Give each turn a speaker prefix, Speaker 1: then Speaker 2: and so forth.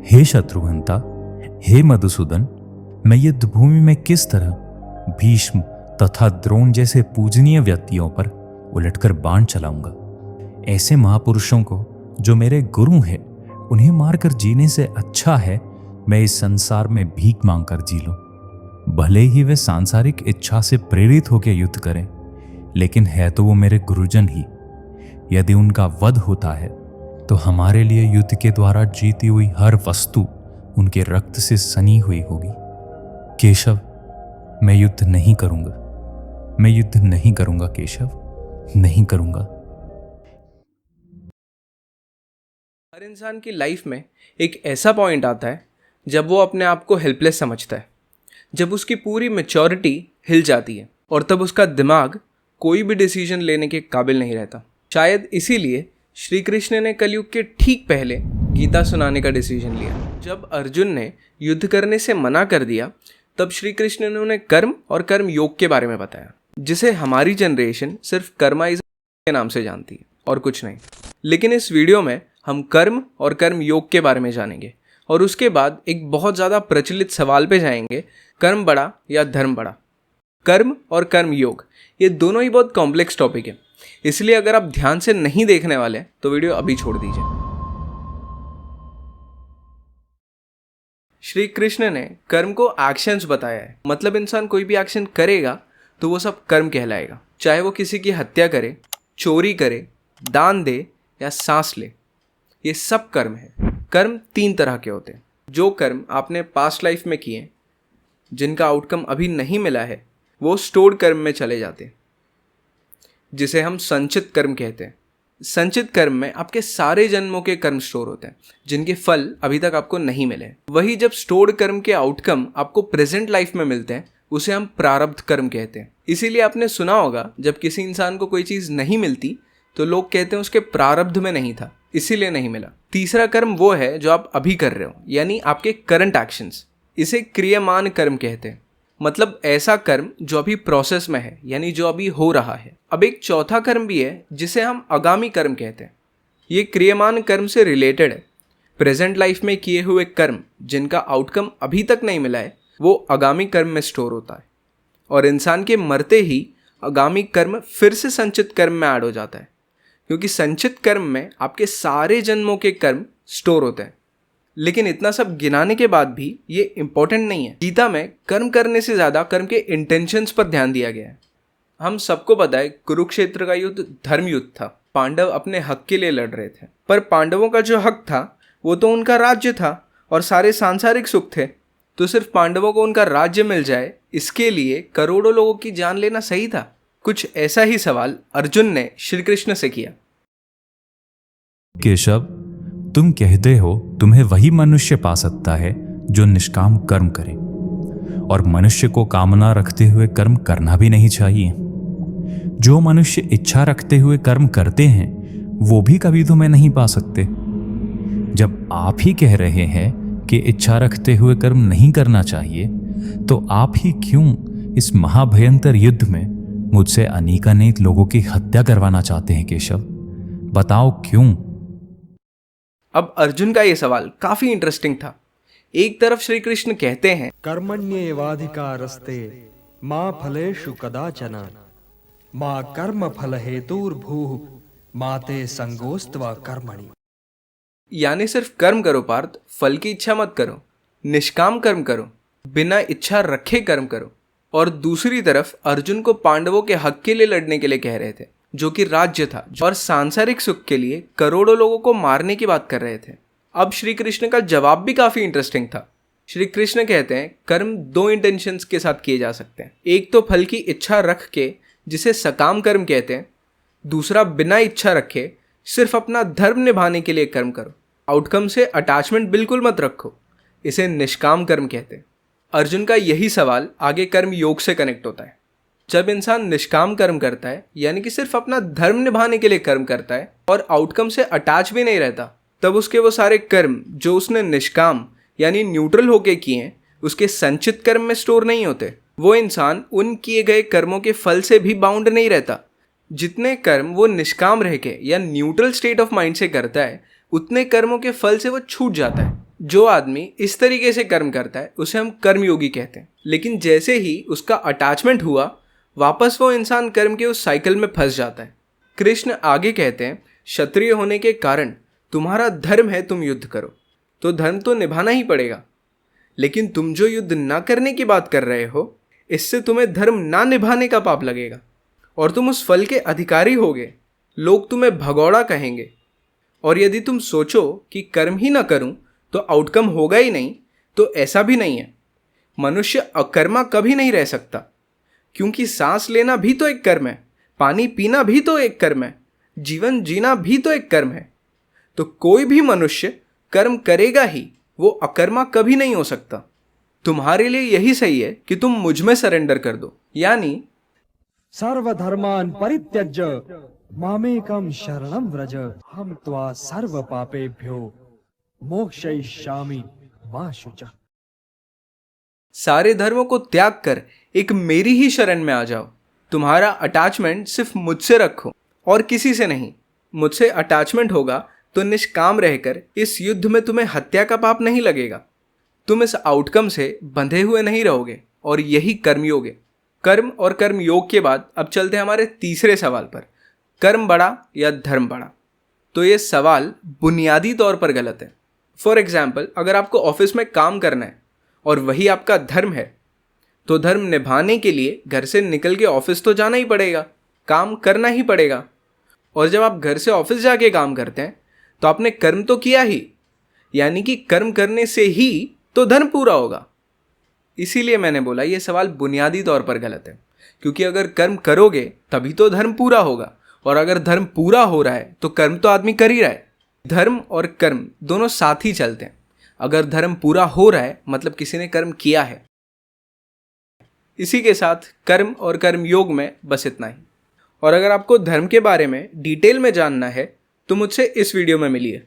Speaker 1: हे शत्रुघ्नता, हे मधुसूदन, मैं युद्ध भूमि में किस तरह भीष्म तथा द्रोण जैसे पूजनीय व्यक्तियों पर उलटकर बाण चलाऊंगा। ऐसे महापुरुषों को जो मेरे गुरु हैं, उन्हें मारकर जीने से अच्छा है मैं इस संसार में भीख मांगकर जी लूं। भले ही वे सांसारिक इच्छा से प्रेरित होकर युद्ध करें, लेकिन है तो वो मेरे गुरुजन ही। यदि उनका वध होता है तो हमारे लिए युद्ध के द्वारा जीती हुई हर वस्तु उनके रक्त से सनी हुई होगी। केशव, मैं युद्ध नहीं करूंगा, मैं युद्ध नहीं करूंगा केशव, नहीं करूंगा।
Speaker 2: हर इंसान की लाइफ में एक ऐसा पॉइंट आता है जब वो अपने आप को हेल्पलेस समझता है, जब उसकी पूरी मैच्योरिटी हिल जाती है और तब उसका दिमाग कोई भी डिसीजन लेने के काबिल नहीं रहता। शायद इसीलिए श्री कृष्ण ने कलयुग के ठीक पहले गीता सुनाने का डिसीजन लिया। जब अर्जुन ने युद्ध करने से मना कर दिया, तब श्री कृष्ण ने उन्हें कर्म और कर्म योग के बारे में बताया, जिसे हमारी जनरेशन सिर्फ कर्माइज्म के नाम से जानती है और कुछ नहीं। लेकिन इस वीडियो में हम कर्म और कर्म योग के बारे में जानेंगे और उसके बाद एक बहुत ज़्यादा प्रचलित सवाल पे जाएंगे, कर्म बड़ा या धर्म बड़ा। कर्म और कर्म योग ये दोनों ही बहुत कॉम्प्लेक्स टॉपिक है, इसलिए अगर आप ध्यान से नहीं देखने वाले तो वीडियो अभी छोड़ दीजिए। श्री कृष्ण ने कर्म को एक्शंस बताया है, मतलब इंसान कोई भी एक्शन करेगा तो वो सब कर्म कहलाएगा। चाहे वो किसी की हत्या करे, चोरी करे, दान दे या सांस ले, ये सब कर्म है। कर्म 3 तरह के होते हैं। जो कर्म आपने पास्ट लाइफ में किए, जिनका आउटकम अभी नहीं मिला है, वो स्टोर्ड कर्म में चले जाते हैं, जिसे हम संचित कर्म कहते हैं। संचित कर्म में आपके सारे जन्मों के कर्म स्टोर होते हैं, जिनके फल अभी तक आपको नहीं मिले। वही जब स्टोर्ड कर्म के आउटकम आपको प्रेजेंट लाइफ में मिलते हैं, उसे हम प्रारब्ध कर्म कहते हैं। इसीलिए आपने सुना होगा, जब किसी इंसान को कोई चीज़ नहीं मिलती तो लोग कहते हैं उसके प्रारब्ध में नहीं था, इसीलिए नहीं मिला। तीसरा कर्म वो है जो आप अभी कर रहे हो, यानी आपके करंट एक्शंस। इसे क्रियमान कर्म कहते हैं, मतलब ऐसा कर्म जो अभी प्रोसेस में है, यानी जो अभी हो रहा है। अब एक चौथा कर्म भी है जिसे हम आगामी कर्म कहते हैं। ये क्रियमान कर्म से रिलेटेड है। प्रेजेंट लाइफ में किए हुए कर्म जिनका आउटकम अभी तक नहीं मिला है, वो आगामी कर्म में स्टोर होता है और इंसान के मरते ही आगामी कर्म फिर से संचित कर्म में ऐड हो जाता है, क्योंकि संचित कर्म में आपके सारे जन्मों के कर्म स्टोर होते हैं। लेकिन इतना सब गिनाने के बाद भी ये इंपॉर्टेंट नहीं है। गीता में कर्म करने से ज़्यादा कर्म के इंटेंशंस पर ध्यान दिया गया है। हम सबको पता है कुरुक्षेत्र का युद्ध धर्म युद्ध था। पांडव अपने हक के लिए लड़ रहे थे, पर पांडवों का जो हक था वो तो उनका राज्य था और सारे सांसारिक सुख थे। तो सिर्फ पांडवों को उनका राज्य मिल जाए, इसके लिए करोड़ों लोगों की जान लेना सही था? कुछ ऐसा ही सवाल अर्जुन ने श्री कृष्ण से किया।
Speaker 1: केशव, तुम कहते हो तुम्हें वही मनुष्य पा सकता है जो निष्काम कर्म करे, और मनुष्य को कामना रखते हुए कर्म करना भी नहीं चाहिए। जो मनुष्य इच्छा रखते हुए कर्म करते हैं वो भी कभी तुम्हें नहीं पा सकते। जब आप ही कह रहे हैं कि इच्छा रखते हुए कर्म नहीं करना चाहिए, तो आप ही क्यों इस महाभयंकर युद्ध में मुझसे अनेकानेक लोगों की हत्या करवाना चाहते हैं केशव? बताओ क्यों?
Speaker 2: अब अर्जुन का ये सवाल काफी इंटरेस्टिंग था। एक तरफ श्री कृष्ण कहते हैं,
Speaker 3: कर्मण्येवाधिकारस्ते मा फलेषु कदाचन मा कर्म फल हेतुर्भूः मा ते संगोस्त्वा कर्मणि।
Speaker 2: यानी सिर्फ कर्म करो पार्थ, फल की इच्छा मत करो, निष्काम कर्म करो, बिना इच्छा रखे कर्म करो। और दूसरी तरफ अर्जुन को पांडवों के हक के लिए लड़ने के लिए कह रहे थे, जो कि राज्य था, और सांसारिक सुख के लिए करोड़ों लोगों को मारने की बात कर रहे थे। अब श्री कृष्ण का जवाब भी काफी इंटरेस्टिंग था। श्री कृष्ण कहते हैं कर्म 2 इंटेंशंस के साथ किए जा सकते हैं। एक तो फल की इच्छा रख के, जिसे सकाम कर्म कहते हैं। दूसरा बिना इच्छा रखे सिर्फ अपना धर्म निभाने के लिए कर्म करो, आउटकम से अटैचमेंट बिल्कुल मत रखो, इसे निष्काम कर्म कहते हैं। अर्जुन का यही सवाल आगे कर्म योग से कनेक्ट होता है। जब इंसान निष्काम कर्म करता है, यानी कि सिर्फ अपना धर्म निभाने के लिए कर्म करता है और आउटकम से अटैच भी नहीं रहता, तब उसके वो सारे कर्म जो उसने निष्काम यानी न्यूट्रल होके किए हैं, उसके संचित कर्म में स्टोर नहीं होते। वो इंसान उन किए गए कर्मों के फल से भी बाउंड नहीं रहता। जितने कर्म वो निष्काम रह के या न्यूट्रल स्टेट ऑफ माइंड से करता है, उतने कर्मों के फल से वो छूट जाता है। जो आदमी इस तरीके से कर्म करता है उसे हम कर्मयोगी कहते हैं। लेकिन जैसे ही उसका अटैचमेंट हुआ, वापस वो इंसान कर्म के उस साइकिल में फंस जाता है। कृष्ण आगे कहते हैं, क्षत्रिय होने के कारण तुम्हारा धर्म है तुम युद्ध करो, तो धर्म तो निभाना ही पड़ेगा। लेकिन तुम जो युद्ध ना करने की बात कर रहे हो, इससे तुम्हें धर्म ना निभाने का पाप लगेगा और तुम उस फल के अधिकारी होगे। लोग तुम्हें भगौड़ा कहेंगे। और यदि तुम सोचो कि कर्म ही ना करूं तो आउटकम होगा ही नहीं, तो ऐसा भी नहीं है। मनुष्य अकर्मा कभी नहीं रह सकता, क्योंकि सांस लेना भी तो एक कर्म है, पानी पीना भी तो एक कर्म है, जीवन जीना भी तो एक कर्म है। तो कोई भी मनुष्य कर्म करेगा ही, वो अकर्मा कभी नहीं हो सकता। तुम्हारे लिए यही सही है कि तुम मुझ में सरेंडर कर दो, यानी
Speaker 3: सर्वधर्मान् परित्यज्य मामेकं शरणं व्रज हम त्वा सर्व पापेभ्यो मोक्षयिष्यामि मा शुचः।
Speaker 2: सारे धर्मों को त्याग कर एक मेरी ही शरण में आ जाओ। तुम्हारा अटैचमेंट सिर्फ मुझसे रखो और किसी से नहीं। मुझसे अटैचमेंट होगा तो निष्काम रहकर इस युद्ध में तुम्हें हत्या का पाप नहीं लगेगा। तुम इस आउटकम से बंधे हुए नहीं रहोगे, और यही कर्मयोग है। कर्म और कर्म योग के बाद अब चलते हैं हमारे तीसरे सवाल पर, कर्म बड़ा या धर्म बड़ा। तो ये सवाल बुनियादी तौर पर गलत है। फॉर एग्जाम्पल, अगर आपको ऑफिस में काम करना है और वही आपका धर्म है, तो धर्म निभाने के लिए घर से निकल के ऑफिस तो जाना ही पड़ेगा, काम करना ही पड़ेगा। और जब आप घर से ऑफिस जाके काम करते हैं तो आपने कर्म तो किया ही, यानी कि कर्म करने से ही तो धर्म पूरा होगा। इसीलिए मैंने बोला ये सवाल बुनियादी तौर पर गलत है, क्योंकि अगर कर्म करोगे तभी तो धर्म पूरा होगा, और अगर धर्म पूरा हो रहा है तो कर्म तो आदमी कर ही रहा है। धर्म और कर्म दोनों साथ ही चलते हैं। अगर धर्म पूरा हो रहा है मतलब किसी ने कर्म किया है। इसी के साथ कर्म और कर्म योग में बस इतना ही। और अगर आपको धर्म के बारे में डिटेल में जानना है तो मुझसे इस वीडियो में मिलिए।